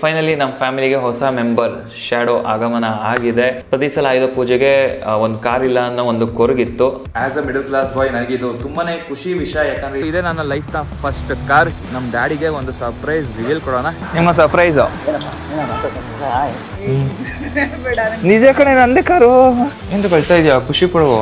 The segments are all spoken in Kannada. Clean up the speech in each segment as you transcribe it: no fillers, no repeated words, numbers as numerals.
ಫೈನಲಿ ನಮ್ಮ ಫ್ಯಾಮಿಲಿಗೆ ಹೊಸ ಮೆಂಬರ್ ಶ್ಯಾಡೋ ಆಗಮನ ಆಗಿದೆ. ಪ್ರತಿ ಸಲ ಆಯುಧ ಪೂಜೆಗೆ ಒಂದು ಕಾರ್ ಇಲ್ಲ ಅನ್ನೋ ಒಂದು ಕೊರಗಿತ್ತು. As a middle class boy ನನಗೆ ಇದು ತುಂಬಾನೇ ಖುಷಿ ವಿಷಯ, ಯಾಕಂದ್ರೆ ಇದೇ ನನ್ನ ಲೈಫ್ ನ ಫಸ್ಟ್ ಕಾರ್. ನಮ್ಮ ಡ್ಯಾಡಿಗೆ ಒಂದು ಸರ್ಪ್ರೈಸ್ ರಿವೀಲ್ ಕೊಡೋಣ. ನಿಮ್ಮ ಸರ್ಪ್ರೈಸ್ ನಿಜ ಕಡೆ ನಂದೇ ಕಾರು ಎಂದು ಕಳ್ತಾ ಇದೆಯಾ? ಖುಷಿ ಪಡುವ.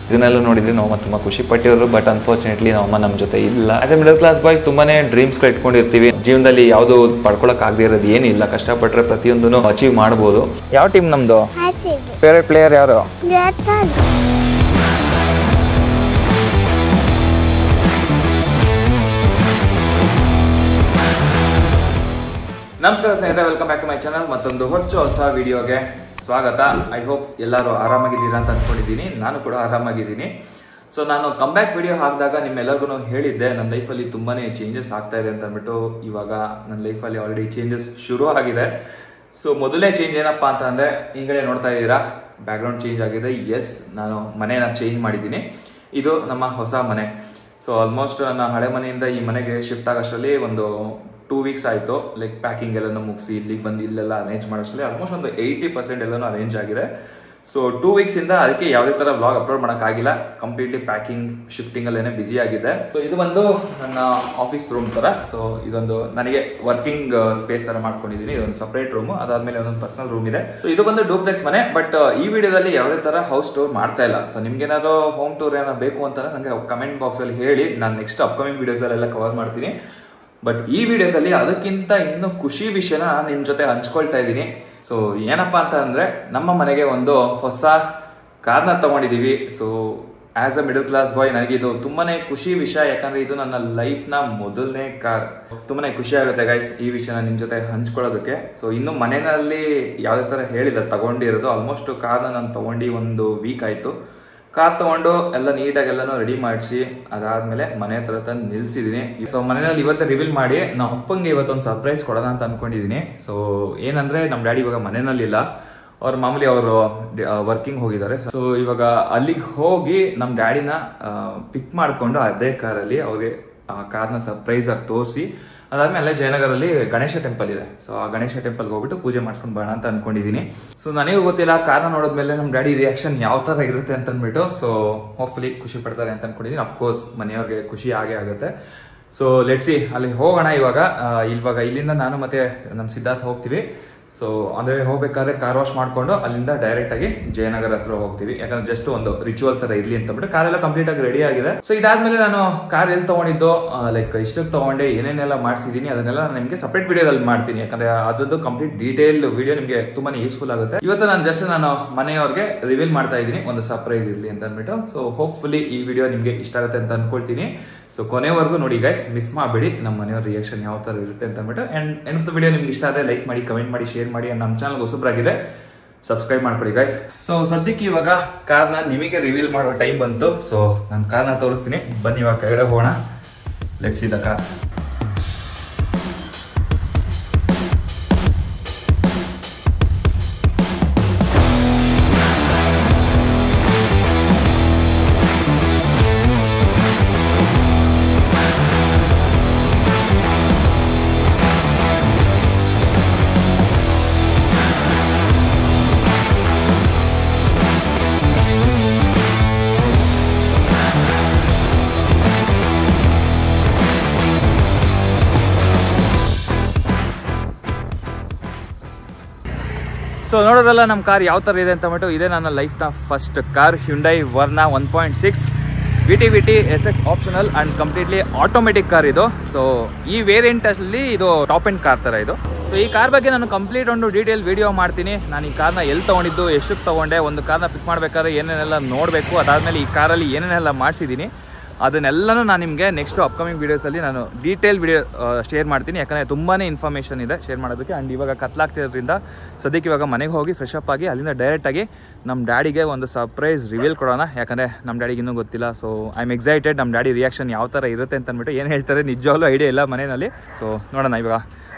ಇದನ್ನೆಲ್ಲ ನೋಡಿದ್ರೆ ನಾವು ತುಂಬಾ ಖುಷಿ ಪಟ್ಟಿರೋರು, ಬಟ್ ಅನ್ಫಾರ್ಚುನೇಟ್ಲಿ ನಮ್ಮಮ್ಮ ನಮ್ಮ ಜೊತೆ ಇಲ್ಲ. ಆಸ್ ಎ ಮಿಡಲ್ ಕ್ಲಾಸ್ ಬಾಯ್ ತುಂಬಾನೇ ಡ್ರೀಮ್ಸ್ಗಳು ಇಟ್ಕೊಂಡಿರ್ತೀವಿ. ಜೀವನದಲ್ಲಿ ಯಾವುದು ಪಡ್ಕೊಳಕ್ ಆಗದೆ ಇರೋದು ಏನಿಲ್ಲ. ಕಷ್ಟಪಟ್ಟರೆ ಪ್ರತಿಯೊಂದನ್ನು ಅಚೀವ್ ಮಾಡಬಹುದು. ಯಾವ ಟೀಮ್ ನಮ್ದು? ಫೇವರೇಟ್ ಪ್ಲೇಯರ್ ಯಾರು? ನಮಸ್ಕಾರ ಸ್ನೇಹಿತರೆ, welcome back to my channel. ಮತ್ತೊಂದು ಹೊಸ ವಿಡಿಯೋಗೆ ಸ್ವಾಗತ. ಐ ಹೋಪ್ ಎಲ್ಲರೂ ಆರಾಮಾಗಿದ್ದೀರಾ ಅಂತ ಅಂದ್ಕೊಂಡಿದ್ದೀನಿ. ನಾನು ಕೂಡ ಆರಾಮಾಗಿದ್ದೀನಿ. ಸೊ ನಾನು ಕಮ್ಬ್ಯಾಕ್ ವಿಡಿಯೋ ಹಾಕಿದಾಗ ನಿಮ್ಮೆಲ್ಲರಿಗೂ ಹೇಳಿದ್ದೆ ನನ್ನ ಲೈಫಲ್ಲಿ ತುಂಬಾನೇ ಚೇಂಜಸ್ ಆಗ್ತಾ ಇದೆ ಅಂತ ಅಂದ್ಬಿಟ್ಟು. ಇವಾಗ ನನ್ನ ಲೈಫಲ್ಲಿ ಆಲ್ರೆಡಿ ಚೇಂಜಸ್ ಶುರು ಆಗಿದೆ. ಸೊ ಮೊದಲನೇ ಚೇಂಜ್ ಏನಪ್ಪಾ ಅಂತ ಅಂದ್ರೆ, ಈಗಲೇ ನೋಡ್ತಾ ಇದ್ದೀರಾ ಬ್ಯಾಕ್ ಗ್ರೌಂಡ್ ಚೇಂಜ್ ಆಗಿದೆ. ಎಸ್, ನಾನು ಮನೇನ ಚೇಂಜ್ ಮಾಡಿದ್ದೀನಿ. ಇದು ನಮ್ಮ ಹೊಸ ಮನೆ. ಸೊ ಆಲ್ಮೋಸ್ಟ್ ನನ್ನ ಹಳೆ ಮನೆಯಿಂದ ಈ ಮನೆಗೆ ಶಿಫ್ಟ್ ಆಗೋಷ್ಟರಲ್ಲಿ ಒಂದು 2 ವೀಕ್ಸ್ ಆಯಿತು. ಲೈಕ್ ಪ್ಯಾಕಿಂಗ್ ಎಲ್ಲನೂ ಮುಗಿಸಿ ಇಲ್ಲಿಗೆ ಬಂದು ಇಲ್ಲೆಲ್ಲ ಅರೇಂಜ್ ಮಾಡೋಷ್ಟರಲ್ಲಿ ಆಲ್ಮೋಸ್ಟ್ ಒಂದು 80% ಎಲ್ಲನೂ ಅರೇಂಜ್ ಆಗಿದೆ. ಸೊ 2 ವೀಕ್ಸ್ ಇಂದ ಅದಕ್ಕೆ ಯಾವುದೇ ತರ ವ್ಲಾಗ್ ಅಪ್ಲೋಡ್ ಮಾಡೋಕ್ಕಾಗಿಲ್ಲ. ಕಂಪ್ಲೀಟ್ಲಿ ಪ್ಯಾಕಿಂಗ್ ಶಿಫ್ಟಿಂಗ್ ಅಲ್ಲೇನೆ ಬಿಸಿ ಆಗಿದೆ. ಸೊ ಇದು ಬಂದು ನನ್ನ ಆಫೀಸ್ ರೂಮ್ ತರ. ಸೊ ಇದೊಂದು ನನಗೆ ವರ್ಕಿಂಗ್ ಸ್ಪೇಸ್ ತರ ಮಾಡ್ಕೊಂಡಿದ್ದೀನಿ. ಇದೊಂದು ಸಪರೇಟ್ ರೂಮ್, ಅದಾದ್ಮೇಲೆ ಒಂದೊಂದು ಪರ್ಸನಲ್ ರೂಮ್ ಇದೆ. ಸೊ ಇದು ಬಂದು ಡೂಪ್ಲೆಕ್ಸ್ ಮನೆ. ಬಟ್ ಈ ವಿಡಿಯೋದಲ್ಲಿ ಯಾವುದೇ ತರ ಹೌಸ್ ಟೂರ್ ಮಾಡ್ತಾ ಇಲ್ಲ. ಸೊ ನಿಮ್ಗೆ ಏನಾದ್ರು ಹೋಮ್ ಟೂರ್ ಏನಾದ್ರು ಬೇಕು ಅಂತ ನನಗೆ ಕಮೆಂಟ್ ಬಾಕ್ಸ್ ಅಲ್ಲಿ ಹೇಳಿ, ನಾನು ನೆಕ್ಸ್ಟ್ ಅಪ್ಕಮಿಂಗ್ ವಿಡಿಯೋಸ್ ಅಲ್ಲೆಲ್ಲ ಕವರ್ ಮಾಡ್ತೀನಿ. ಬಟ್ ಈ ವಿಡಿಯೋದಲ್ಲಿ ಅದಕ್ಕಿಂತ ಇನ್ನೂ ಖುಷಿ ವಿಷಯನ ನಿಮ್ ಜೊತೆ ಹಂಚ್ಕೊಳ್ತಾ ಇದ್ದೀನಿ. ಸೊ ಏನಪ್ಪಾ ಅಂತ ಅಂದ್ರೆ, ನಮ್ಮ ಮನೆಗೆ ಒಂದು ಹೊಸ ಕಾರ್ನ ತಗೊಂಡಿದೀವಿ. So as a middle class boy ನನಗೆ ಇದು ತುಂಬಾನೇ ಖುಷಿ ವಿಷಯ, ಯಾಕಂದ್ರೆ ಇದು ನನ್ನ ಲೈಫ್ ನ ಮೊದಲನೇ ಕಾರ್. ತುಂಬಾನೇ ಖುಷಿ ಆಗುತ್ತೆ ಗೈಸ್ ಈ ವಿಷಯನ ನಿಮ್ ಜೊತೆ ಹಂಚ್ಕೊಳ್ಳೋದಕ್ಕೆ. ಸೊ ಇನ್ನು ಮನೆಯಲ್ಲಿ ಯಾವ್ದೇ ತರ ಹೇಳಿಲ್ಲ ತಗೊಂಡಿರೋದು. ಆಲ್ಮೋಸ್ಟ್ ಕಾರ್ನ ನಾನು ತಗೊಂಡು 1 ವೀಕ್ ಆಯ್ತು. ಕಾರ್ ತಗೊಂಡು ಎಲ್ಲ ನೀಟಾಗಿ ಎಲ್ಲನೂ ರೆಡಿ ಮಾಡಿಸಿ ಅದಾದ್ಮೇಲೆ ಮನೆ ಹತ್ರ ತಂದು ನಿಲ್ಸಿದೀನಿ. ಸೊ ಮನೆಯಲ್ಲಿ ಇವತ್ತೇ ರಿವೀಲ್ ಮಾಡಿ ನಮ್ಮ ಅಪ್ಪಂಗೆ ಇವತ್ತೊಂದು ಸರ್ಪ್ರೈಸ್ ಕೊಡೋಣ ಅಂತ ಅನ್ಕೊಂಡಿದೀನಿ. ಸೊ ಏನಂದ್ರೆ, ನಮ್ಮ ಡ್ಯಾಡಿ ಇವಾಗ ಮನೆಯಲ್ಲಿಲ್ಲ. ಅವ್ರು ಮಾಮೂಲಿ ಅವರು ವರ್ಕಿಂಗ್ ಹೋಗಿದ್ದಾರೆ. ಸೊ ಇವಾಗ ಅಲ್ಲಿಗೆ ಹೋಗಿ ನಮ್ಮ ಡ್ಯಾಡಿನ ಪಿಕ್ ಮಾಡ್ಕೊಂಡು ಅದೇ ಕಾರಲ್ಲಿ ಅವ್ರಿಗೆ ಆ ಕಾರ್ನ ಸರ್ಪ್ರೈಸ್ ಆಗಿ ತೋರಿಸಿ, ಅದಾದ್ಮೇಲೆ ಜಯನಗರಲ್ಲಿ ಗಣೇಶ ಟೆಂಪಲ್ ಇದೆ. ಸೊ ಆ ಗಣೇಶ ಟೆಂಪಲ್ ಹೋಗ್ಬಿಟ್ಟು ಪೂಜೆ ಮಾಡ್ಸ್ಕೊಂಡು ಬರೋಣ ಅಂತ ಅನ್ಕೊಂಡಿದೀನಿ. ಸೊ ನನಗೂ ಗೊತ್ತಿಲ್ಲ ಕಾರ್ನ ನೋಡಿದ್ಮೇಲೆ ನಮ್ಮ ಡ್ಯಾಡಿ ರಿಯಾಕ್ಷನ್ ಯಾವ ತರ ಇರುತ್ತೆ ಅಂತ ಅಂದ್ಬಿಟ್ಟು. ಸೊ ಹೋಪ್ಫುಲಿ ಖುಷಿ ಪಡ್ತಾರೆ ಅಂತ ಅನ್ಕೊಂಡಿದೀನಿ. ಅಫ್ಕೋರ್ಸ್ ಮನೆಯವ್ರಿಗೆ ಖುಷಿ ಆಗೇ ಆಗುತ್ತೆ. ಸೊ ಲೆಟ್ಸ್ ಸಿ, ಅಲ್ಲಿ ಹೋಗೋಣ. ಇವಾಗ ಇಲ್ಲಿಂದ ನಾನು ಮತ್ತೆ ನಮ್ಮ ಸಿದ್ಧಾರ್ಥ ಹೋಗ್ತೀವಿ. ಸೊ ಅಂದ್ರೆ ಹೋಗ್ಬೇಕಾದ್ರೆ ಕಾರ್ ವಾಶ್ ಮಾಡ್ಕೊಂಡು ಅಲ್ಲಿಂದ ಡೈರೆಕ್ಟ್ ಆಗಿ ಜಯನಗರ ಹತ್ರ ಹೋಗ್ತೀವಿ. ಯಾಕಂದ್ರೆ ಜಸ್ಟ್ ಒಂದು ರಿಚುವಲ್ ತರ ಇರ್ಲಿ ಅಂತ ಬಿಟ್ಟು ಕಾರೆಲ್ಲ ಕಂಪ್ಲೀಟ್ ಆಗಿ ರೆಡಿ ಆಗಿದೆ. ಸೊ ಇದಾದ್ಮೇಲೆ ನಾನು ಕಾರ್ ಎಲ್ಲಿ ತಗೊಂಡಿದ್ದು, ಲೈಕ್ ಇಷ್ಟಕ್ಕೆ ತಗೊಂಡೆ, ಏನೇನೆಲ್ಲ ಮಾಡಿಸಿದೀನಿ ಅದನ್ನೆಲ್ಲ ನಾನು ನಿಮಗೆ ಸಪರೇಟ್ ವಿಡಿಯೋದಲ್ಲಿ ಮಾಡ್ತೀನಿ. ಯಾಕಂದ್ರೆ ಅದ್ರದ್ದು ಕಂಪ್ಲೀಟ್ ಡೀಟೇಲ್ ವಿಡಿಯೋ ನಿಮಗೆ ತುಂಬಾನೇ ಯೂಸ್ಫುಲ್ ಆಗುತ್ತೆ. ಇವತ್ತು ನಾನು ಮನೆಯವ್ರಿಗೆ ರಿವೀಲ್ ಮಾಡ್ತಾ ಇದ್ದೀನಿ, ಒಂದು ಸರ್ಪ್ರೈಸ್ ಇರ್ಲಿ ಅಂತ ಅಂದ್ಬಿಟ್ಟು. ಸೊ ಹೋಪ್ಫುಲಿ ಈ ವಿಡಿಯೋ ನಿಮ್ಗೆ ಇಷ್ಟ ಆಗುತ್ತೆ ಅಂತ ಅನ್ಕೊಳ್ತೀನಿ. ಸೊ ಕೊನೆವರೆಗೂ ನೋಡಿ ಗೈಸ್, ಮಿಸ್ ಮಾಡಬೇಡಿ ನಮ್ಮ ಮನೆಯವ್ರ ರಿಯಾಕ್ಷನ್ ಯಾವ ತರ ಇರುತ್ತೆ ಅಂತ ಅಂದ್ಬಿಟ್ಟು. And end of the video ನಿಮ್ಗೆ ಇಷ್ಟ ಆದರೆ ಲೈಕ್ ಮಾಡಿ, ಕಮೆಂಟ್ ಮಾಡಿ, ಶೇರ್ ಮಾಡಿ. ಅಂಡ್ ನಮ್ಮ ಚಾನಲ್ ಹೊಸಬ್ರಾಗಿದೆ ಸಬ್ಸ್ಕ್ರೈಬ್ ಮಾಡ್ಕೊಳ್ಳಿ ಗೈಸ್. ಸೊ ಸದ್ಯಕ್ಕೆ ಇವಾಗ ಕಾರ್ನ ನಿಮಗೆ ರಿವೀಲ್ ಮಾಡೋ ಟೈಮ್ ಬಂತು. ಸೊ ನಾನು ಕಾರ್ನ ತೋರಿಸ್ತೀನಿ, ಬನ್ನಿ ಇವಾಗ ಕೆಳಗಡೆ ಹೋಗೋಣ. Let's see the car. So ನೋಡೋದಲ್ಲ ನಮ್ಮ ಕಾರ್ ಯಾವ ಥರ ಇದೆ ಅಂತ ಅಂದ್ಬಿಟ್ಟು. ಇದೇ ನನ್ನ ಲೈಫ್ನ first car, Hyundai Verna 1.6 VT SS optional and completely automatic car ಇದು. ಸೊ ಈ ವೇರಿಯಂಟ್ ಅಲ್ಲಿ ಇದು ಟಾಪ್ ಎಂಡ್ ಕಾರ್ ತರ ಇದು. ಸೊ ಈ ಕಾರ್ ಬಗ್ಗೆ ನಾನು ಕಂಪ್ಲೀಟ್ ಒಂದು ಡೀಟೇಲ್ ವಿಡಿಯೋ ಮಾಡ್ತೀನಿ. ನಾನು ಈ ಕಾರ್ನ ಎಲ್ಲಿ ತೊಗೊಂಡಿದ್ದು, ಎಷ್ಟಕ್ಕೆ ತೊಗೊಂಡೆ, ಒಂದು ಕಾರ್ನ ಪಿಕ್ ಮಾಡಬೇಕಾದ್ರೆ ಏನೇನೆಲ್ಲ ನೋಡಬೇಕು, ಅದಾದಮೇಲೆ ಈ ಕಾರಲ್ಲಿ ಏನೇನೆಲ್ಲ ಮಾಡಿಸಿದ್ದೀನಿ ಅದನ್ನೆಲ್ಲನೂ ನಾನು ನಿಮಗೆ ನೆಕ್ಸ್ಟ್ ಅಪ್ಕಮಿಂಗ್ ವೀಡಿಯೋಸಲ್ಲಿ ನಾನು ಡೀಟೇಲ್ ವಿಡಿಯೋ ಶೇರ್ ಮಾಡ್ತೀನಿ. ಯಾಕಂದರೆ ತುಂಬಾ ಇನ್ಫಾರ್ಮೇಷನ್ ಇದೆ ಶೇರ್ ಮಾಡೋದಕ್ಕೆ. ಆ್ಯಂಡ್ ಇವಾಗ ಕತ್ಲಾಗ್ತಿರೋದ್ರಿಂದ ಸದ್ಯಕ್ಕೆ ಇವಾಗ ಮನೆಗೆ ಹೋಗಿ ಫ್ರೆಶ್ ಅಪ್ ಆಗಿ ಅಲ್ಲಿಂದ ಡೈರೆಕ್ಟಾಗಿ ನಮ್ಮ ಡ್ಯಾಡಿಗೆ ಒಂದು ಸರ್ಪ್ರೈಸ್ ರಿವೀಲ್ ಕೊಡೋಣ. ಯಾಕಂದರೆ ನಮ್ಮ ಡ್ಯಾಡಿಗೆ ಇನ್ನೂ ಗೊತ್ತಿಲ್ಲ. ಸೊ ಐ ಆಮ್ ಎಕ್ಸೈಟೆಡ್ ನಮ್ಮ ಡ್ಯಾಡಿ ರಿಯಾಕ್ಷನ್ ಯಾವ ಥರ ಇರುತ್ತೆ ಅಂತ ಅಂದ್ಬಿಟ್ಟು. ಏನು ಹೇಳ್ತಾರೆ ನಿಜವಾಗ್ಲೂ ಐಡಿಯಾ ಇಲ್ಲ ಮನೆಯಲ್ಲಿ. ಸೊ ನೋಡೋಣ, ಇವಾಗ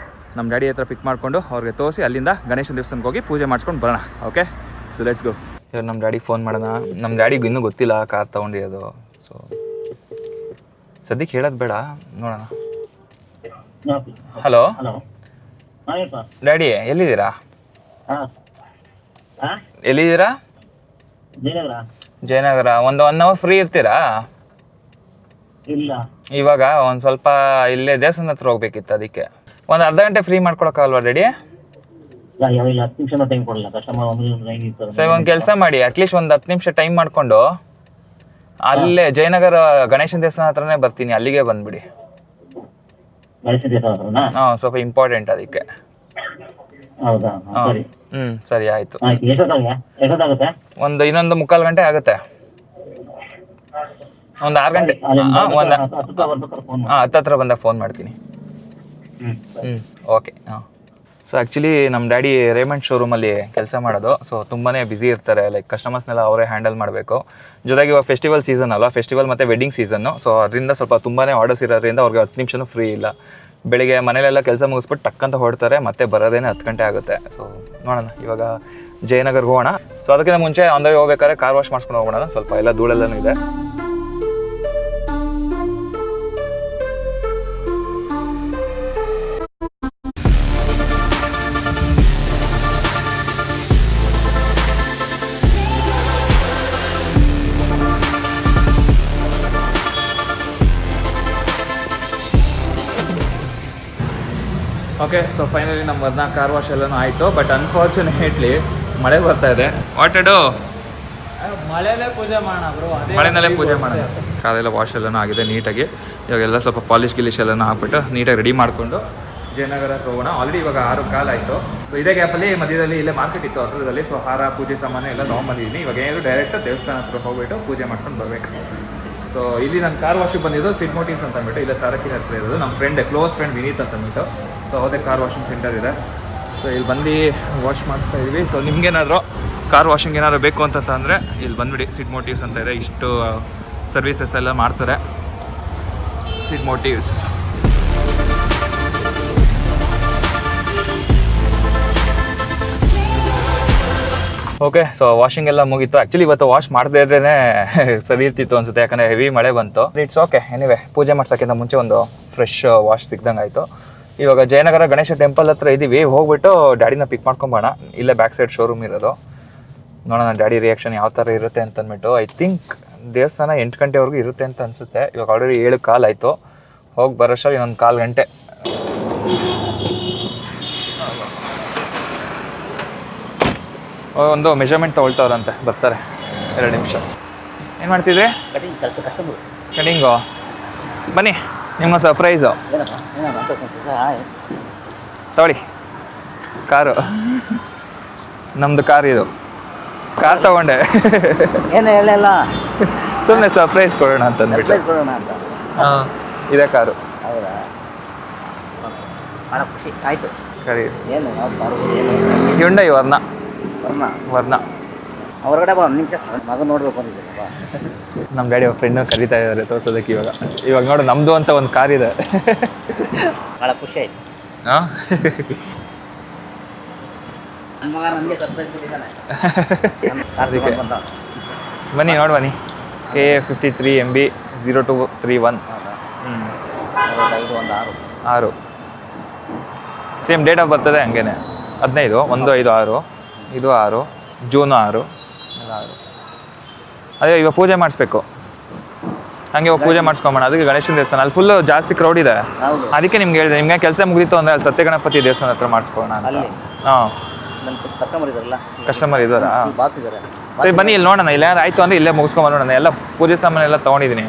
ನಮ್ಮ ಡ್ಯಾಡಿ ಹತ್ರ ಪಿಕ್ ಮಾಡಿಕೊಂಡು ಅವ್ರಿಗೆ ತೋರಿಸಿ ಅಲ್ಲಿಂದ ಗಣೇಶನ ದೇವಸ್ಥಾನಕ್ಕೆ ಹೋಗಿ ಪೂಜೆ ಮಾಡ್ಸ್ಕೊಂಡು ಬರೋಣ. Okay, so let's go. ಇವಾಗ ನಮ್ಮ ಡ್ಯಾಡಿಗೆ ಫೋನ್ ಮಾಡೋಣ. ನಮ್ಮ ಡ್ಯಾಡಿಗೆ ಇನ್ನೂ ಗೊತ್ತಿಲ್ಲ ಕಾರ್ ತೊಗೊಂಡಿರೋದು. ಸೊ ಸದ್ಯಕ್ಕೆ ಹೇಳೋದು ಬೇಡ, ನೋಡೋಣ. ಹಲೋ ಡ್ಯಾಡಿ ಎಲ್ಲಿದ್ದೀರಾ? ಎಲ್ಲಿದ್ದೀರಾ? ಜಯನಗರ. ಒಂದು 1 hour ಫ್ರೀ ಇರ್ತೀರಾ? ಇವಾಗ ಒಂದು ಸ್ವಲ್ಪ ಇಲ್ಲೇ ದೇವಸ್ಥಾನ ಹತ್ರ ಹೋಗ್ಬೇಕಿತ್ತು, ಅದಕ್ಕೆ ಒಂದು ಅರ್ಧ ಗಂಟೆ ಫ್ರೀ ಮಾಡ್ಕೊಳಕ್ಕಾಗಲ್ವಾ ಡ್ಯಾಡಿ? ಸರಿ, ಒಂದು ಕೆಲಸ ಮಾಡಿ, ಅಟ್ಲೀಸ್ಟ್ ಒಂದು 10 ನಿಮಿಷ ಟೈಮ್ ಮಾಡಿಕೊಂಡು ಅಲ್ಲೇ ಜಯನಗರ ಗಣೇಶನ ದೇವಸ್ಥಾನ ಹತ್ರನೇ ಬರ್ತೀನಿ, ಅಲ್ಲಿಗೆ ಬಂದ್ಬಿಡಿ. ಹಾಂ, ಸ್ವಲ್ಪ ಇಂಪಾರ್ಟೆಂಟ್ ಅದಕ್ಕೆ. ಸರಿ ಆಯ್ತು. ಇನ್ನೊಂದು 3/4 ಗಂಟೆ ಆಗುತ್ತೆ. ಒಂದು 6 ಗಂಟೆ. ಹತ್ತತ್ರ ಬಂದಾಗ ಫೋನ್ ಮಾಡ್ತೀನಿ. ಓಕೆ. ಸೊ ಆ್ಯಕ್ಚುಲಿ ನಮ್ಮ ಡ್ಯಾಡಿ ರೇಮಂಡ್ ಶೋರೂಮಲ್ಲಿ ಕೆಲಸ ಮಾಡೋದು. ಸೊ ತುಂಬಾ ಬ್ಯುಸಿ ಇರ್ತಾರೆ, ಲೈಕ್ ಕಸ್ಟಮರ್ಸ್ನೆಲ್ಲ ಅವರೇ ಹ್ಯಾಂಡಲ್ ಮಾಡಬೇಕು. ಜೊತೆಗೆ ಇವಾಗ ಫೆಸ್ಟಿವಲ್ ಸೀಸನ್ ಅಲ್ಲ, ಫೆಸ್ಟಿವಲ್ ಮತ್ತು ವೆಡ್ಡಿಂಗ್ ಸೀಸನ್ನು. ಸೊ ಅದರಿಂದ ಸ್ವಲ್ಪ ತುಂಬಾ ಆರ್ಡರ್ಸ್ ಇರೋದ್ರಿಂದ ಅವ್ರಿಗೆ 10 ನಿಮಿಷನೂ ಫ್ರೀ ಇಲ್ಲ. ಬೆಳಿಗ್ಗೆ ಮನೇಲೆಲ್ಲ ಕೆಲಸ ಮುಗಿಸ್ಬಿಟ್ಟು ಟಕ್ಕಂತ ಹೊರಡ್ತಾರೆ, ಮತ್ತೆ ಬರೋದೇನೆ 10 ಗಂಟೆ ಆಗುತ್ತೆ. ಸೊ ನೋಡೋಣ, ಇವಾಗ ಜಯನಗರ್ಗೆ ಹೋಗೋಣ. ಸೊ ಅದಕ್ಕಿಂತ ಮುಂಚೆ ಆನ್ ದ ವೇ ಹೋಗ್ಬೇಕಾದ್ರೆ ಕಾರ್ ವಾಶ್ ಮಾಡ್ಸ್ಕೊಂಡು ಹೋಗೋಣ. ಸ್ವಲ್ಪ ಎಲ್ಲ ಧೂಳೆಲ್ಲನೂ ಇದೆ. ಓಕೆ, ಸೊ ಫೈನಲಿ ನಮ್ಮ ಕಾರ್ ವಾಶ್ ಎಲ್ಲನೂ ಆಯಿತು. ಬಟ್ ಅನ್ಫಾರ್ಚುನೇಟ್ಲಿ ಮಳೆ ಬರ್ತಾ ಇದೆ. ವಾಟೆಡು ಮಳೆಯಲ್ಲೇ ಪೂಜೆ ಮಾಡೋಣ ಬ್ರೋ, ಮಳೆನಲ್ಲೇ ಪೂಜೆ ಮಾಡೋಣ. ಕಾರೆಲ್ಲ ವಾಶ್ ಎಲ್ಲನೂ ಆಗಿದೆ ನೀಟಾಗಿ. ಇವಾಗೆಲ್ಲ ಸ್ವಲ್ಪ ಪಾಲಿಶ್ ಗಿಲಿಶ್ ಎಲ್ಲನೂ ಹಾಕ್ಬಿಟ್ಟು ನೀಟಾಗಿ ರೆಡಿ ಮಾಡಿಕೊಂಡು ಜಯನಗರ ಹೋಗೋಣ. ಆಲ್ರೆಡಿ ಇವಾಗ 6 ಆಯಿತು. ಸೊ ಇದೇ ಗ್ಯಾಪಲ್ಲಿ ಮಧ್ಯದಲ್ಲಿ ಇಲ್ಲೇ ಮಾರ್ಕೆಟ್ ಇತ್ತು ಹತ್ರದಲ್ಲಿ. ಸೊ ಹಾರ ಪೂಜೆ ಸಾಮಾನು ಎಲ್ಲ ತೊಗೊಂಬಂದಿದ್ದೀನಿ. ಇವಾಗ ಏನಾದ್ರು ಡೈರೆಕ್ಟ್ ದೇವಸ್ಥಾನ ಹತ್ರ ಹೋಗ್ಬಿಟ್ಟು ಪೂಜೆ ಮಾಡ್ಕೊಂಡು ಬರಬೇಕು. ಸೊ ಇಲ್ಲಿ ನಾನು ಕಾರ್ ವಾಶಿಗೆ ಬಂದಿದ್ದು ಸಿಡ್ ಮೋಟಿವ್ಸ್ ಅಂತ ಅಂದ್ಬಿಟ್ಟು, ಇಲ್ಲ ಸಾರಕ್ಕಿ ಹತ್ರ ಇರೋದು. ನಮ್ಮ ಫ್ರೆಂಡ್, ಕ್ಲೋಸ್ ಫ್ರೆಂಡ್ ವಿನೀತ್ ಅಂತ ಅಂದ್ಬಿಟ್ಟು. ಸೊ ಅದೇ ಕಾರ್ ವಾಷಿಂಗ್ ಸೆಂಟರ್ ಇದೆ. ಸೊ ಇಲ್ಲಿ ಬಂದು ವಾಶ್ ಮಾಡಿಸ್ತಾ ಇದ್ದೀವಿ. ಸೊ ನಿಮ್ಗೇನಾದ್ರು ಕಾರ್ ವಾಷಿಂಗ್ ಏನಾದ್ರು ಬೇಕು ಅಂತಂದರೆ ಇಲ್ಲಿ ಬಂದುಬಿಡಿ. ಸಿಡ್ ಮೋಟಿವ್ಸ್ ಅಂತ ಇದೆ, ಇಷ್ಟು ಸರ್ವಿಸಸ್ ಎಲ್ಲ ಮಾಡ್ತಾರೆ. Said motives. Okay, so washing ಎಲ್ಲ ಮುಗೀತು. ಆ್ಯಕ್ಚುಲಿ ಇವತ್ತು ವಾಶ್ ಮಾಡದೇ ಇದ್ರೇ ಸರಿ ಇರ್ತಿತ್ತು ಅನ್ಸುತ್ತೆ, ಯಾಕಂದರೆ ಹೆವಿ ಮಳೆ ಬಂತು. It's okay. ಎನಿವೆ, ಪೂಜೆ ಮಾಡ್ಸೋಕ್ಕಿಂತ ಮುಂಚೆ ಒಂದು ಫ್ರೆಶ್ ವಾಶ್ ಸಿಗ್ದಂಗೆ ಆಯಿತು. ಇವಾಗ ಜಯನಗರ ಗಣೇಶ ಟೆಂಪಲ್ ಹತ್ರ ಇದ್ದೀವಿ. ಹೋಗ್ಬಿಟ್ಟು ಡ್ಯಾಡಿನ ಪಿಕ್ ಮಾಡ್ಕೊಂಬೋಣ. ಇಲ್ಲೇ ಬ್ಯಾಕ್ ಸೈಡ್ ಶೋರೂಮ್ ಇರೋದು. ನೋಡೋಣ ಡ್ಯಾಡಿ ರಿಯಾಕ್ಷನ್ ಯಾವ ಥರ ಇರುತ್ತೆ ಅಂತ ಅಂದ್ಬಿಟ್ಟು. ಐ ಥಿಂಕ್ ದೇವಸ್ಥಾನ 8 ಗಂಟೆವರೆಗೂ ಇರುತ್ತೆ ಅಂತ ಅನಿಸುತ್ತೆ. ಇವಾಗ ಆಲ್ರೆಡಿ 7:15 ಆಯಿತು. ಹೋಗಿ ಬರೋಷ್ಟರಲ್ಲಿ ಇನ್ನೊಂದು 1/4 ಗಂಟೆ. ಒಂದು ಮೆಜರ್ಮೆಂಟ್ ತೊಗೊಳ್ತವ್ರಂತೆ, ಬರ್ತಾರೆ 2 ನಿಮಿಷ. ಏನು ಮಾಡ್ತಿದ್ರಿ? ಕಟಿಂಗು. ಬನ್ನಿ, ನಿಮ್ಮ ಸರ್ಪ್ರೈಸು ತಗೊಳ್ಳಿ. ಕಾರು ನಮ್ಮದು ಕಾರ್. ಇದು ಕಾರ್ ತಗೊಂಡೆ. ಏನು ಹೇಳಲ್ಲ, ಸುಮ್ಮನೆ ಸರ್ಪ್ರೈಸ್ ಕೊಡೋಣ ಅಂತಂದ್ಬಿಟ್ಟು. ಹಾಂ, ಇದೇ ಕಾರು. ಹೌದಾ? ಭಾಳ ಖುಷಿ ಆಯಿತು. ಸರಿ. ಏನು ಹ್ಯುಂಡೈ ವರ್ಣ. ಹೊರಗಡೆ ಬಾ, 1 ನಿಮಿಷ ಮಗ ನೋಡ್ಬೇಕು ಅಂತಿದ್ದೀನಪ್ಪ. ನಮ್ಮ ಡ್ಯಾಡಿ ಅವ್ರ ಫ್ರೆಂಡ್ನ ಕರೀತಾ ಇದ್ದಾರೆ ತೋರ್ಸೋದಕ್ಕೆ. ಇವಾಗ ನೋಡು, ನಮ್ಮದು ಅಂತ ಒಂದು ಕಾರ್ ಇದೆ. ಭಾಳ ಖುಷಿ ಆಯ್ತು. ಹಾಂ, ನನ್ನ ಮಗ ನನಗೆ ಸರ್ಪ್ರೈಸ್ ಕೊಟ್ಟಿದ್ದಾನೆ. ಬನ್ನಿ ನೋಡು, ಬನ್ನಿ. KA53 MB 0231. 6 same date of ಬರ್ತದೆ ಹಂಗೇನೆ. 15 1/5/6. ಇದು 6 ಜೂನ್ 6 ಎಲ್ಲ 6. ಅದೇ ಇವಾಗ ಪೂಜೆ ಮಾಡಿಸ್ಬೇಕು. ಹಂಗೆ ಇವಾಗ ಪೂಜೆ ಮಾಡಿಸ್ಕೊಂಬೋಣ. ಅದಕ್ಕೆ ಗಣೇಶನ ದೇವಸ್ಥಾನ ಅಲ್ಲಿ ಫುಲ್ಲು ಜಾಸ್ತಿ ಕ್ರೌಡ್ ಇದೆ. ಅದಕ್ಕೆ ನಿಮ್ಗೆ ಹೇಳಿದೆ, ನಿಮಗೆ ಕೆಲಸ ಮುಗಿತು ಅಂದರೆ ಅಲ್ಲಿ ಸತ್ಯಗಣಪತಿ ದೇವಸ್ಥಾನ ಹತ್ರ ಮಾಡಿಸ್ಕೋಣ ಅಂತ. ಹಾಂ, ಕಸ್ಟಮರ್ ಇದ್ದಾರಾ? ಸರಿ, ಬನ್ನಿ ಇಲ್ಲಿ ನೋಡೋಣ. ಇಲ್ಲ ಆಯಿತು ಅಂದರೆ ಇಲ್ಲೇ ಮುಗಿಸ್ಕೊಂಡ್ ಬಂದ್ಬಿಡೋಣ. ಎಲ್ಲ ಪೂಜೆ ಸಾಮಾನೆಲ್ಲ ತೊಗೊಂಡಿದ್ದೀನಿ,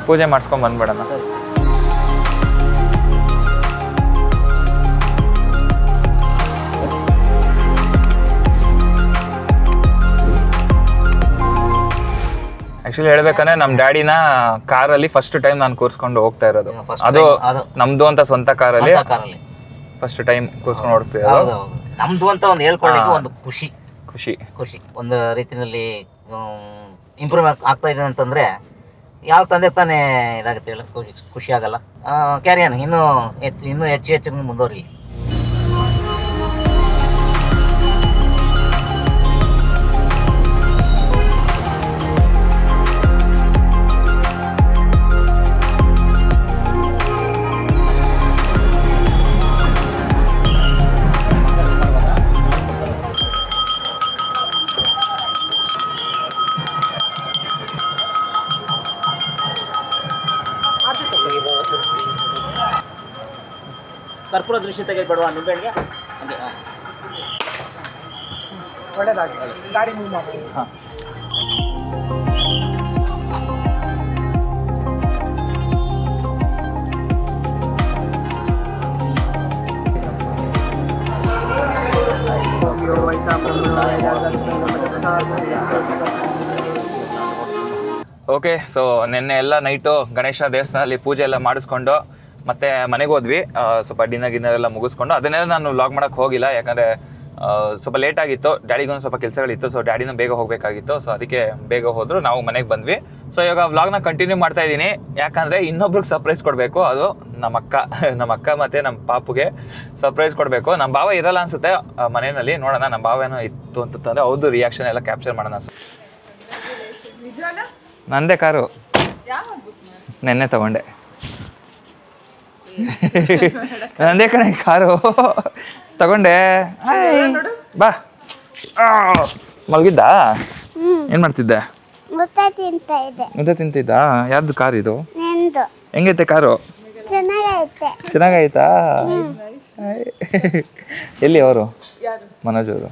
ಪೂಜೆ ಮಾಡಿಸ್ಕೊಂಡು ಬಂದ್ಬಿಡೋಣ. ಆ್ಯಕ್ಚುಲಿ ಹೇಳ್ಬೇಕಂದ್ರೆ ನಮ್ಮ ಡ್ಯಾಡಿನ ಕಾರಲ್ಲಿ ಫಸ್ಟ್ ಟೈಮ್ ನಾನು ಕೂರಿಸ್ಕೊಂಡು ಹೋಗ್ತಾ ಇರೋದು. ಅದು ನಮ್ದು ಅಂತ ಸ್ವಂತ ಕಾರಲ್ಲಿ ಫಸ್ಟ್ ಟೈಮ್ ಕೂರಿಸ್ಕೊಂಡು ಓಡಿಸ್ತೀವಿ. ನಮ್ದು ಅಂತ ಒಂದು ಹೇಳ್ಕೊಳ್ಳಿಕ್ಕೆ ಒಂದು ಖುಷಿ. ಒಂದು ರೀತಿಯಲ್ಲಿ ಇಂಪ್ರೂವ್ ಆಗ್ತಾ ಇದೆ ಅಂತಂದ್ರೆ ಯಾವ ತಂದೆ ತಾನೇ ಇದಾಗುತ್ತೆ ಹೇಳ, ಖುಷಿ ಆಗಲ್ಲ. ಕ್ಯಾರಿಯನ್ ಇನ್ನೂ ಹೆಚ್ಚು ಮುಂದುವರಿಲಿ. ಖುಷಿ ತೆಗೆದುಕೊಡುವ ನಿಂಬೆಹಣ್ಣಿಗೆ ಹಂಗೆ ಒಳ್ಳೆದಾಗಲಿ ಗಾಡಿ ಮೂವ್ ಮಾಡಿ. ಹಾಂ ಓಕೆ, ಸೊ ನಿನ್ನೆ ಎಲ್ಲ ನೈಟು ಗಣೇಶ ದೇವಸ್ಥಾನದಲ್ಲಿ ಪೂಜೆ ಎಲ್ಲ ಮಾಡಿಸ್ಕೊಂಡು ಮತ್ತೆ ಮನೆಗೆ ಹೋದ್ವಿ. ಸ್ವಲ್ಪ ಡಿನ್ನರ್ ಎಲ್ಲ ಮುಗಿಸ್ಕೊಂಡು ಅದನ್ನೆಲ್ಲ ನಾನು ವ್ಲಾಗ್ ಮಾಡೋಕ್ಕೆ ಹೋಗಿಲ್ಲ, ಯಾಕಂದರೆ ಸ್ವಲ್ಪ ಲೇಟ್ ಆಗಿತ್ತು. ಡ್ಯಾಡಿಗೂ ಸ್ವಲ್ಪ ಕೆಲಸಗಳಿತ್ತು, ಸೊ ಡ್ಯಾಡಿನೂ ಬೇಗ ಹೋಗಬೇಕಾಗಿತ್ತು. ಸೊ ಅದಕ್ಕೆ ಬೇಗ ಹೋದ್ರು, ನಾವು ಮನೆಗೆ ಬಂದ್ವಿ. ಸೊ ಇವಾಗ ವ್ಲಾಗ್ನ ಕಂಟಿನ್ಯೂ ಮಾಡ್ತಾ ಇದ್ದೀನಿ, ಯಾಕಂದರೆ ಇನ್ನೊಬ್ರಿಗೆ ಸರ್ಪ್ರೈಸ್ ಕೊಡಬೇಕು. ಅದು ನಮ್ಮ ಅಕ್ಕ ಮತ್ತು ನಮ್ಮ ಪಾಪುಗೆ ಸರ್ಪ್ರೈಸ್ ಕೊಡಬೇಕು. ನಮ್ಮ ಭಾವ ಇರಲ್ಲ ಅನಿಸುತ್ತೆ ಮನೆಯಲ್ಲಿ, ನೋಡೋಣ ನಮ್ಮ ಭಾವ ಏನೋ ಇತ್ತು ಅಂತಂದರೆ ಅವ್ರದ್ದು ರಿಯಾಕ್ಷನ್ ಎಲ್ಲ ಕ್ಯಾಪ್ಚರ್ ಮಾಡೋಣ. ನಂದೇ ಕಾರು ನೆನ್ನೆ ತಗೊಂಡೆ, ನಂದೇ ಕಣೆ ಕಾರು ತಗೊಂಡೆ. ಬಾ, ಮಲಗಿದ್ದ? ಏನ್ ಮಾಡ್ತಿದ್ದೆ? ಮುದ್ದೆ ತಿಂತಿದ್ದ? ಯಾರ್ದು ಕಾರ್ ಇದು? ಹೆಂಗೈತೆ ಕಾರು? ಚೆನ್ನಾಗೈತಾ? ಎಲ್ಲಿ ಅವರು? ಮನೋಜ್ ಅವರು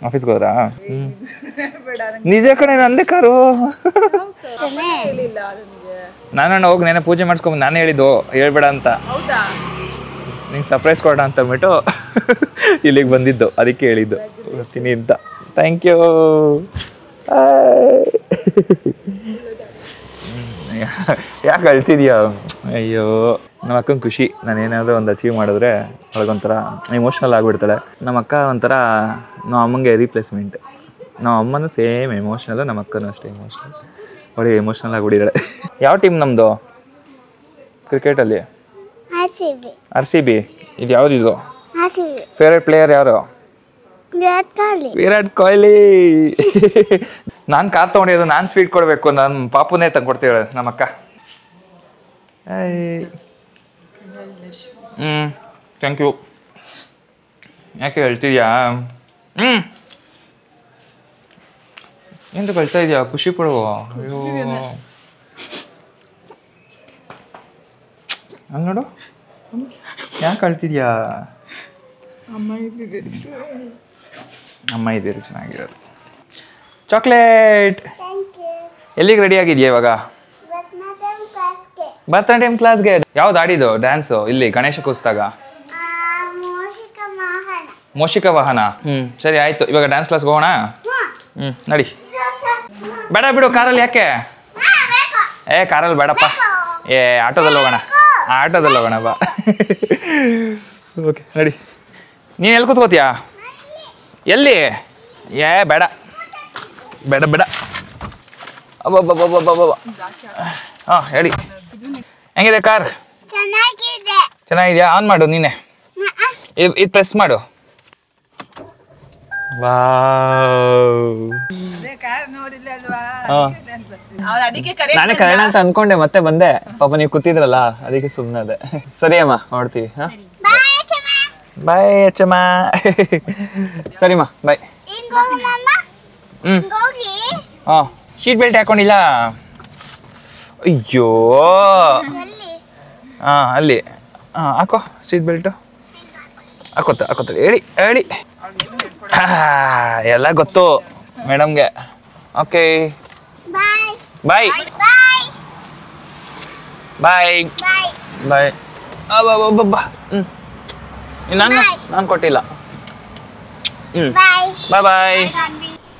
ಆಫೀಸ್ಗೆ ಹೋದ್ರಾ? ನಿಜ ಕಣೆ, ನಂದೇ ಕಾರು. ನಾನು ಹೋಗಿ ನೆನೆ ಪೂಜೆ ಮಾಡಿಸ್ಕೊಂಬಂದು ನಾನೇ ಹೇಳಿದ್ದು ಹೇಳ್ಬೇಡ ಅಂತ, ನಿಂಗೆ ಸರ್ಪ್ರೈಸ್ ಕೊಡೋಣ ಅಂತ ಅಂದ್ಬಿಟ್ಟು ಇಲ್ಲಿಗೆ ಬಂದಿದ್ದು, ಅದಕ್ಕೆ ಹೇಳಿದ್ದು ಬರ್ತೀನಿ ಅಂತ. Thank you. ಯಾಕೆ ಅಳ್ತಿದ್ಯಾ? ಅಯ್ಯೋ, ನಮ್ಮ ಅಕ್ಕನ ಖುಷಿ, ನಾನು ಏನಾದರೂ ಒಂದು ಅಚೀವ್ ಮಾಡಿದ್ರೆ ಅವಳಿಗೊಂಥರ ಎಮೋಷ್ನಲ್ ಆಗಿಬಿಡ್ತಾಳೆ. ನಮ್ಮ ಅಕ್ಕ ಒಂಥರ ನಮ್ಮ ಅಮ್ಮಂಗೆ ರೀಪ್ಲೇಸ್ಮೆಂಟ್. ನಮ್ಮ ಅಮ್ಮನೂ ಸೇಮ್ ಎಮೋಷ್ನಲ್ಲು, ನಮ್ಮ ಅಕ್ಕನೂ ಅಷ್ಟೇ ಎಮೋಷ್ನಲ್. ಅವಳಿಗೆ ಎಮೋಷ್ನಲ್ ಆಗಿಬಿಟ್ಟಿದ್ದಾಳೆ. ಯಾವ ಟೀಮ್ ನಮ್ಮದು ಕ್ರಿಕೆಟಲ್ಲಿ? RCB. ಇದು ಯಾವುದಿದು? ಫೇವ್ರೇಟ್ ಪ್ಲೇಯರ್ ಯಾರು? ವಿರಾಟ್ ಕೊಹ್ಲಿ. ನಾನು ಕಾರ್ ತೊಗೊಂಡಿದ್ದು, ನಾನು ಸ್ವೀಟ್ ಕೊಡಬೇಕು, ನನ್ನ ಪಾಪುನೇ ತಂದ್ಕೊಡ್ತೀವಿ ನಮ್ಮ ಅಕ್ಕ. Thank you. ಯಾಕೆ ಹೇಳ್ತಿದ್ಯಾ? ಎಂದು ಕಳ್ತಾ ಇದೆಯಾ? ಖುಷಿ ಪಡುವ. ಅಯ್ಯೋ, ಹಂಗೆ ನೋಡು, ಯಾಕೆ ಅಳ್ತಿದ್ಯಾ? ಅಮ್ಮ ಇದ್ದೀರಿ, ಚೆನ್ನಾಗಿರೋದು. ಚಾಕ್ಲೇಟ್. ಎಲ್ಲಿಗೆ ರೆಡಿ ಆಗಿದೆಯಾ ಇವಾಗ? ಭರತನಾಟ್ಯಂ ಕ್ಲಾಸ್ಗೆ. ಯಾವ್ದು ಆಡಿದ್ದು ಡ್ಯಾನ್ಸು ಇಲ್ಲಿ ಗಣೇಶ ಕೂರಿಸಿದಾಗ? ಮೋಷಿಕ ವಾಹನ. ಸರಿ ಆಯ್ತು, ಇವಾಗ ಡ್ಯಾನ್ಸ್ ಕ್ಲಾಸ್ಗೆ ಹೋಗೋಣ. ನಡಿ. ಬೇಡ ಬಿಡು, ಕಾರಲ್ಲಿ. ಯಾಕೆ? ಕಾರಲ್ಲಿ ಬೇಡಪ್ಪ, ಆಟೋದಲ್ಲಿ ಹೋಗೋಣ. ಆಟೋದಲ್ಲಿ ಹೋಗೋಣ ಬಾ. ಓಕೆ ನಡಿ. ನೀನು ಎಲ್ಲಿ ಕೂತ್ಕೋತೀಯಾ? ಎಲ್ಲಿ? ಬೇಡ ಬೇಡ ಬೇಡ. ಅಬ್ಬಬ್ಬಬ್ಬಬ್ಬಬ್ಬ. ಹಾಂ ಹೇಳಿ, ಹೆಂಗಿದೆ ಕಾರ್? ಚೆನ್ನಾಗಿದೆಯಾ? ಆನ್ ಮಾಡು ನೀನೆ, ಇದು ಪ್ರೆಸ್ ಮಾಡು. ನಾನೇ ಕರೆಯೋಣ ಅಂತ ಅನ್ಕೊಂಡೆ, ಮತ್ತೆ ಬಂದೆ. ಪಾಪ ನೀವು ಕೂತಿದ್ರಲ್ಲ, ಅದಕ್ಕೆ ಸುಮ್ಮನೆ ಅದೇ. ಸರಿ ಅಮ್ಮ, ನೋಡ್ತೀವಿ. ಹಾಂ ಬಾಯ್ ಅಚ್ಚಮ್ಮ. ಸರಿಮ್ಮ, ಬಾಯ್. ಹಾಂ, ಶೀಟ್ ಬೆಲ್ಟ್ ಹಾಕೊಂಡಿಲ್ಲ? ಅಯ್ಯೋ, ಹಾಂ ಅಲ್ಲಿ. ಹಾಂ ಹಾಕೋ ಸೀಟ್ ಬೆಲ್ಟು. ಹಾಕೋತ ಹೇಳಿ ಹೇಳಿ. ಎಲ್ಲ ಗೊತ್ತು ಮೇಡಮ್ಗೆ. ಓಕೆ ಬಾಯ್ ಬಾಯ್ ಬಾಯ್. ಅಬ್ಬಬ್ಬಬ್ಬ. ನಾನು ಕೊಟ್ಟಿಲ್ಲ. ಬಾಯ್ ಬಾಯ್.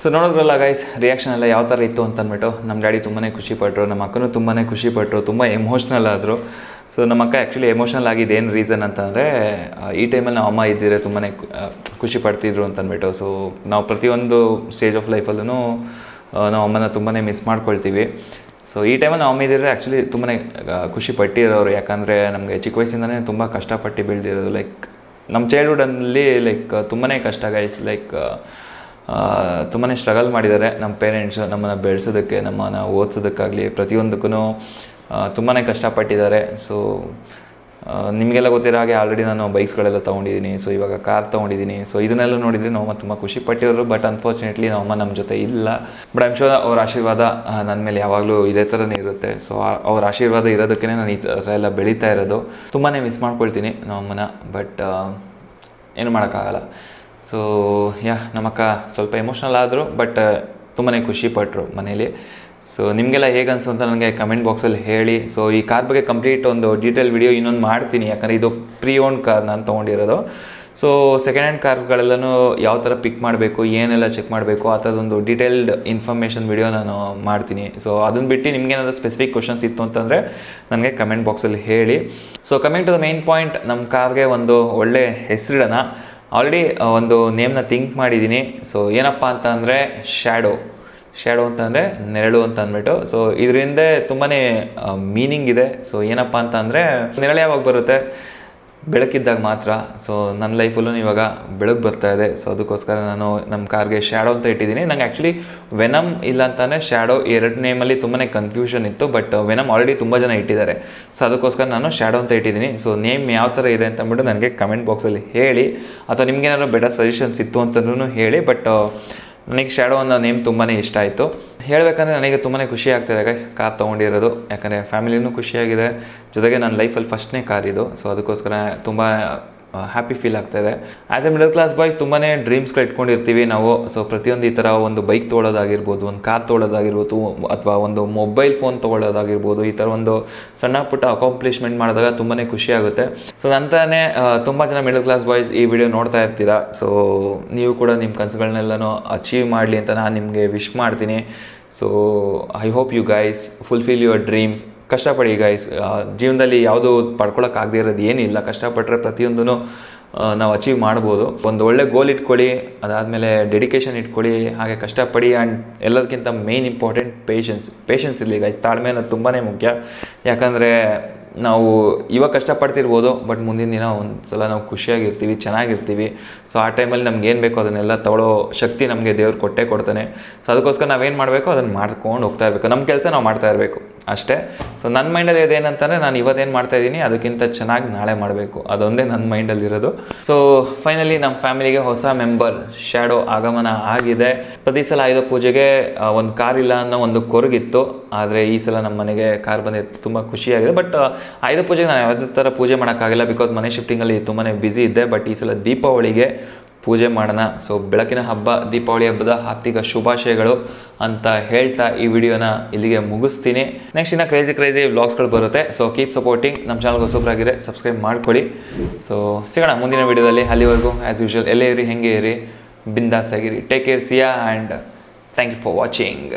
ಸೊ ನೋಡಿದ್ರಲ್ಲ ಗೈಸ್, ರಿಯಾಕ್ಷನ್ ಎಲ್ಲ ಯಾವ ಥರ ಇತ್ತು ಅಂತ ಅಂದ್ಬಿಟ್ಟು. ನಮ್ಮ ಡ್ಯಾಡಿ ತುಂಬಾ ಖುಷಿಪಟ್ಟರು, ನಮ್ಮ ಅಕ್ಕನೂ ತುಂಬಾ ಖುಷಿಪಟ್ಟರು, ತುಂಬ ಎಮೋಷ್ನಲ್ ಆದರು. ಸೊ ನಮ್ಮ ಅಕ್ಕ ಆ್ಯಕ್ಚುಲಿ ಎಮೋಷ್ನಲ್ ಆಗಿದ್ದು ಏನು ರೀಸನ್ ಅಂತಂದರೆ, ಈ ಟೈಮಲ್ಲಿ ನಾವು ಅಮ್ಮ ಇದ್ದಿದ್ರೆ ತುಂಬಾ ಖುಷಿ ಪಡ್ತಿದ್ರು ಅಂತಂದ್ಬಿಟ್ಟು. ಸೊ ನಾವು ಪ್ರತಿಯೊಂದು ಸ್ಟೇಜ್ ಆಫ್ ಲೈಫಲ್ಲೂ ನಾವು ಅಮ್ಮನ ತುಂಬಾ ಮಿಸ್ ಮಾಡ್ಕೊಳ್ತೀವಿ. ಸೊ ಈ ಟೈಮಲ್ಲಿ ನಾವು ಅಮ್ಮ ಇದ್ದಿದ್ರೆ ಆ್ಯಕ್ಚುಲಿ ತುಂಬಾ ಖುಷಿ ಪಟ್ಟಿರೋರು, ಯಾಕಂದರೆ ನಮಗೆ ಚಿಕ್ಕ ವಯಸ್ಸಿಂದನೇ ತುಂಬ ಕಷ್ಟಪಟ್ಟು ಬೆಳೆದಿರೋದು. ಲೈಕ್ ನಮ್ಮ ಚೈಲ್ಡ್ಹುಡ್ಡಲ್ಲಿ ಲೈಕ್ ತುಂಬಾ ಕಷ್ಟ ಗೈಸ್. ಲೈಕ್ ತುಂಬಾ ಸ್ಟ್ರಗಲ್ ಮಾಡಿದ್ದಾರೆ ನಮ್ಮ ಪೇರೆಂಟ್ಸು, ನಮ್ಮನ್ನು ಬೆಳೆಸೋದಕ್ಕೆ, ನಮ್ಮನ್ನು ಓದಿಸೋದಕ್ಕಾಗಲಿ ಪ್ರತಿಯೊಂದಕ್ಕೂ ತುಂಬಾ ಕಷ್ಟಪಟ್ಟಿದ್ದಾರೆ. ಸೊ ನಿಮಗೆಲ್ಲ ಗೊತ್ತಿರೋ ಹಾಗೆ ಆಲ್ರೆಡಿ ನಾನು ಬೈಕ್ಸ್ಗಳೆಲ್ಲ ತೊಗೊಂಡಿದ್ದೀನಿ. ಸೊ ಇವಾಗ ಕಾರ್ ತೊಗೊಂಡಿದ್ದೀನಿ. ಸೊ ಇದನ್ನೆಲ್ಲ ನೋಡಿದರೆ ನಮ್ಮಮ್ಮ ತುಂಬ ಖುಷಿ ಪಟ್ಟಿರೋರು. ಬಟ್ ಅನ್ಫಾರ್ಚುನೇಟ್ಲಿ ನಮ್ಮಮ್ಮ ನಮ್ಮ ಜೊತೆ ಇಲ್ಲ. ಬಟ್ ಐಮ್ ಶೋರ್ ಅವ್ರ ಆಶೀರ್ವಾದ ನನ್ನ ಮೇಲೆ ಯಾವಾಗಲೂ ಇದೇ ಥರನೇ ಇರುತ್ತೆ. ಸೊ ಅವ್ರ ಆಶೀರ್ವಾದ ಇರೋದಕ್ಕೇ ನಾನು ಈ ಥರ ಎಲ್ಲ ಬೆಳೀತಾ ಇರೋದು. ತುಂಬಾ ಮಿಸ್ ಮಾಡ್ಕೊಳ್ತೀನಿ ನಮ್ಮಮ್ಮನ. ಬಟ್ ಏನು ಮಾಡೋಕ್ಕಾಗಲ್ಲ. ಸೊ ನಮ್ಮಕ್ಕ ಸ್ವಲ್ಪ ಎಮೋಷ್ನಲ್ ಆದರು. ಬಟ್ ತುಂಬಾ ಖುಷಿಪಟ್ಟರು ಮನೇಲಿ. ಸೊ ನಿಮಗೆಲ್ಲ ಹೇಗೆ ಅನಿಸ್ತು ಅಂತ ನನಗೆ ಕಮೆಂಟ್ ಬಾಕ್ಸಲ್ಲಿ ಹೇಳಿ. ಸೊ ಈ ಕಾರ್ ಬಗ್ಗೆ ಕಂಪ್ಲೀಟ್ ಒಂದು ಡೀಟೇಲ್ ವಿಡಿಯೋ ಇನ್ನೊಂದು ಮಾಡ್ತೀನಿ. ಯಾಕಂದರೆ ಇದು ಪ್ರೀ ಓನ್ ಕಾರ್ ನಾನು ತೊಗೊಂಡಿರೋದು. ಸೊ ಸೆಕೆಂಡ್ ಹ್ಯಾಂಡ್ ಕಾರ್ಗಳೆಲ್ಲನೂ ಯಾವ ಥರ ಪಿಕ್ ಮಾಡಬೇಕು, ಏನೆಲ್ಲ ಚೆಕ್ ಮಾಡಬೇಕು, ಆ ಥರದೊಂದು ಡೀಟೇಲ್ಡ್ ಇನ್ಫಾರ್ಮೇಷನ್ ವಿಡಿಯೋ ನಾನು ಮಾಡ್ತೀನಿ. ಸೊ ಅದನ್ನು ಬಿಟ್ಟು ನಿಮಗೇನಾದರೂ ಸ್ಪೆಸಿಫಿಕ್ ಕ್ವಶನ್ಸ್ ಇತ್ತು ಅಂತಂದರೆ ನನಗೆ ಕಮೆಂಟ್ ಬಾಕ್ಸಲ್ಲಿ ಹೇಳಿ. So coming to the main point, ನಮ್ಮ ಕಾರ್ಗೆ ಒಂದು ಒಳ್ಳೆ ಹೆಸರಿಡೋಣ. ಆಲ್ರೆಡಿ ಒಂದು ನೇಮ್ನ ಥಿಂಕ್ ಮಾಡಿದ್ದೀನಿ. ಸೊ ಏನಪ್ಪ ಅಂತ ಅಂದರೆ ಶ್ಯಾಡೋ ಅಂತಂದರೆ ನೆರಳು ಅಂತ ಅಂದ್ಬಿಟ್ಟು. ಸೊ ಇದರಿಂದ ತುಂಬಾ ಮೀನಿಂಗ್ ಇದೆ. ಸೊ ಏನಪ್ಪ ಅಂತ ಅಂದರೆ ನೆರಳು ಯಾವಾಗ ಬರುತ್ತೆ? ಬೆಳಕಿದ್ದಾಗ ಮಾತ್ರ. ಸೊ ನನ್ನ ಲೈಫಲ್ಲೂ ಇವಾಗ ಬೆಳಕು ಬರ್ತಾ ಇದೆ. ಸೊ ಅದಕ್ಕೋಸ್ಕರ ನಾನು ನಮ್ಮ ಕಾರ್ಗೆ ಶ್ಯಾಡೋ ಅಂತ ಇಟ್ಟಿದ್ದೀನಿ. ನಂಗೆ ಆ್ಯಕ್ಚುಲಿ ವೆನಮ್ ಇಲ್ಲ ಅಂತಂದರೆ ಶ್ಯಾಡೋ ಎರಡು ನೇಮಲ್ಲಿ ತುಂಬಾ ಕನ್ಫ್ಯೂಷನ್ ಇತ್ತು. ಬಟ್ ವೆನಮ್ ಆಲ್ರೆಡಿ ತುಂಬ ಜನ ಇಟ್ಟಿದ್ದಾರೆ. ಸೊ ಅದಕ್ಕೋಸ್ಕರ ನಾನು ಶ್ಯಾಡೋ ಅಂತ ಇಟ್ಟಿದ್ದೀನಿ. ಸೊ ನೇಮ್ ಯಾವ ಥರ ಇದೆ ಅಂತ ಅಂದ್ಬಿಟ್ಟು ನನಗೆ ಕಮೆಂಟ್ ಬಾಕ್ಸಲ್ಲಿ ಹೇಳಿ. ಅಥವಾ ನಿಮ್ಗೇನಾದ್ರು ಬೆಟರ್ ಸಜೆಷನ್ಸ್ ಇತ್ತು ಅಂತಲೂ ಹೇಳಿ. ಬಟ್ ನನಗೆ ಶ್ಯಾಡೋ ಅನ್ನೋ ನೇಮ್ ತುಂಬಾ ಇಷ್ಟ ಆಯಿತು. ಹೇಳಬೇಕಂದ್ರೆ ನನಗೆ ತುಂಬಾ ಖುಷಿ ಆಗ್ತಾಯಿದೆ ಗೈಸ್ ಕಾರ್ ತೊಗೊಂಡಿರೋದು. ಯಾಕಂದರೆ ಫ್ಯಾಮಿಲಿನೂ ಖುಷಿಯಾಗಿದೆ. ಜೊತೆಗೆ ನನ್ನ ಲೈಫಲ್ಲಿ ಫಸ್ಟ್ನೇ ಕಾರ್ ಇದು. ಸೊ ಅದಕ್ಕೋಸ್ಕರ ತುಂಬ ಹ್ಯಾಪಿ ಫೀಲ್ ಆಗ್ತಾಯಿದೆ. ಆ್ಯಸ್ ಎ ಮಿಡಲ್ ಕ್ಲಾಸ್ ಬಾಯ್ ತುಂಬಾ ಡ್ರೀಮ್ಸ್ಗಳು ಇಟ್ಕೊಂಡಿರ್ತೀವಿ ನಾವು. ಸೊ ಪ್ರತಿಯೊಂದು ಈ ಥರ ಒಂದು ಬೈಕ್ ತೊಗೊಳ್ಳೋದಾಗಿರ್ಬೋದು, ಒಂದು ಕಾರ್ ತೊಗೊಳ್ಳೋದಾಗಿರ್ಬೋದು, ಅಥವಾ ಒಂದು ಮೊಬೈಲ್ ಫೋನ್ ತೊಗೊಳ್ಳೋದಾಗಿರ್ಬೋದು, ಈ ಥರ ಒಂದು ಸಣ್ಣ ಪುಟ್ಟ ಅಕಾಂಪ್ಲಿಷ್ಮೆಂಟ್ ಮಾಡಿದಾಗ ತುಂಬಾ ಖುಷಿ ಆಗುತ್ತೆ. ಸೊ ನಂತರನೇ ತುಂಬ ಜನ ಮಿಡಲ್ ಕ್ಲಾಸ್ ಬಾಯ್ಸ್ ಈ ವಿಡಿಯೋ ನೋಡ್ತಾ ಇರ್ತೀರಾ. ಸೊ ನೀವು ಕೂಡ ನಿಮ್ಮ ಕನಸುಗಳನ್ನೆಲ್ಲನೂ ಅಚೀವ್ ಮಾಡಲಿ ಅಂತ ನಾನು ನಿಮಗೆ ವಿಶ್ ಮಾಡ್ತೀನಿ. So I hope you guys fulfil your dreams. ಕಷ್ಟಪಡಿ ಗೈಸ್. ಜೀವನದಲ್ಲಿ ಯಾವುದು ಪಡ್ಕೊಳಕ್ಕಾಗದೇ ಇರೋದು ಏನಿಲ್ಲ. ಕಷ್ಟಪಟ್ಟರೆ ಪ್ರತಿಯೊಂದೂ ನಾವು ಅಚೀವ್ ಮಾಡ್ಬೋದು. ಒಂದು ಒಳ್ಳೆ ಗೋಲ್ ಇಟ್ಕೊಳ್ಳಿ, ಅದಾದಮೇಲೆ ಡೆಡಿಕೇಶನ್ ಇಟ್ಕೊಳ್ಳಿ, ಹಾಗೆ ಕಷ್ಟಪಡಿ. ಆ್ಯಂಡ್ ಎಲ್ಲದಕ್ಕಿಂತ ಮೇನ್ ಇಂಪಾರ್ಟೆಂಟ್ ಪೇಷನ್ಸ್ ಇರಲಿ ಗೈಸ್. ತಾಳ್ಮೆ ಅನ್ನೋದು ತುಂಬಾ ಮುಖ್ಯ. ಯಾಕಂದರೆ ನಾವು ಇವಾಗ ಕಷ್ಟಪಡ್ತಿರ್ಬೋದು, ಬಟ್ ಮುಂದಿನ ದಿನ ಒಂದು ಸಲ ನಾವು ಖುಷಿಯಾಗಿರ್ತೀವಿ, ಚೆನ್ನಾಗಿರ್ತೀವಿ. ಸೊ ಆ ಟೈಮಲ್ಲಿ ನಮ್ಗೆ ಏನು ಬೇಕೋ ಅದನ್ನೆಲ್ಲ ತಗೊಳ್ಳೋ ಶಕ್ತಿ ನಮಗೆ ದೇವ್ರು ಕೊಡ್ತಾನೆ. ಸೊ ಅದಕ್ಕೋಸ್ಕರ ನಾವೇನು ಮಾಡಬೇಕು ಅದನ್ನು ಮಾಡ್ಕೊಂಡು ಹೋಗ್ತಾ ಇರಬೇಕು. ನಮ್ಮ ಕೆಲಸ ನಾವು ಮಾಡ್ತಾ ಇರಬೇಕು ಅಷ್ಟೇ. ಸೊ ನನ್ನ ಮೈಂಡಲ್ಲಿ ಇದೇನಂತಂದರೆ ನಾನು ಇವತ್ತೇನು ಮಾಡ್ತಾಯಿದ್ದೀನಿ ಅದಕ್ಕಿಂತ ಚೆನ್ನಾಗಿ ನಾಳೆ ಮಾಡಬೇಕು, ಅದೊಂದೇ ನನ್ನ ಮೈಂಡಲ್ಲಿರೋದು. ಸೊ ಫೈನಲಿ ನಮ್ಮ ಫ್ಯಾಮಿಲಿಗೆ ಹೊಸ ಮೆಂಬರ್ ಶ್ಯಾಡೋ ಆಗಮನ ಆಗಿದೆ. ಪ್ರತಿ ಸಲ ಆಯುಧ ಪೂಜೆಗೆ ಒಂದು ಕಾರ್ ಇಲ್ಲ ಅನ್ನೋ ಒಂದು ಕೊರಗಿತ್ತು. ಆದರೆ ಈ ಸಲ ನಮ್ಮ ಮನೆಗೆ ಕಾರ್ ಬಂದಿತ್ತು, ತುಂಬ ಖುಷಿಯಾಗಿದೆ. ಬಟ್ ಆಯುಧ ಪೂಜೆಗೆ ನಾನು ಯಾವುದೇ ಥರ ಪೂಜೆ ಮಾಡೋಕ್ಕಾಗಿಲ್ಲ, ಬಿಕಾಸ್ ಮನೆ ಶಿಫ್ಟಿಂಗಲ್ಲಿ ತುಂಬಾ ಬ್ಯುಸಿ ಇದ್ದೆ. ಬಟ್ ಈ ಸಲ ದೀಪಾವಳಿಗೆ ಪೂಜೆ ಮಾಡೋಣ. ಸೊ ಬೆಳಕಿನ ಹಬ್ಬ, ದೀಪಾವಳಿ ಹಬ್ಬದ ಹಾರ್ದಿಕ ಶುಭಾಶಯಗಳು ಅಂತ ಹೇಳ್ತಾ ಈ ವಿಡಿಯೋನ ಇಲ್ಲಿಗೆ ಮುಗಿಸ್ತೀನಿ. ನೆಕ್ಸ್ಟ್ ಇನ್ನು ಕ್ರೇಜಿ ವ್ಲಾಗ್ಸ್ಗಳು ಬರುತ್ತೆ. So keep supporting. ನಮ್ಮ ಚಾನಲ್ಗೆ ಹೊಸಬ್ರಾಗಿದ್ರೆ ಸಬ್ಸ್ಕ್ರೈಬ್ ಮಾಡ್ಕೊಳ್ಳಿ. ಸೊ ಸಿಗೋಣ ಮುಂದಿನ ವಿಡಿಯೋದಲ್ಲಿ. ಅಲ್ಲಿವರೆಗೂ ಆ್ಯಸ್ ಯೂಶುವಲ್ ಎಲ್ಲೇ ಇರಿ, ಹೆಂಗೆ ಇರಿ, ಬಿಂದಾಸ್ ಆಗಿರಿ. Take care, see ya, and thank you for watching.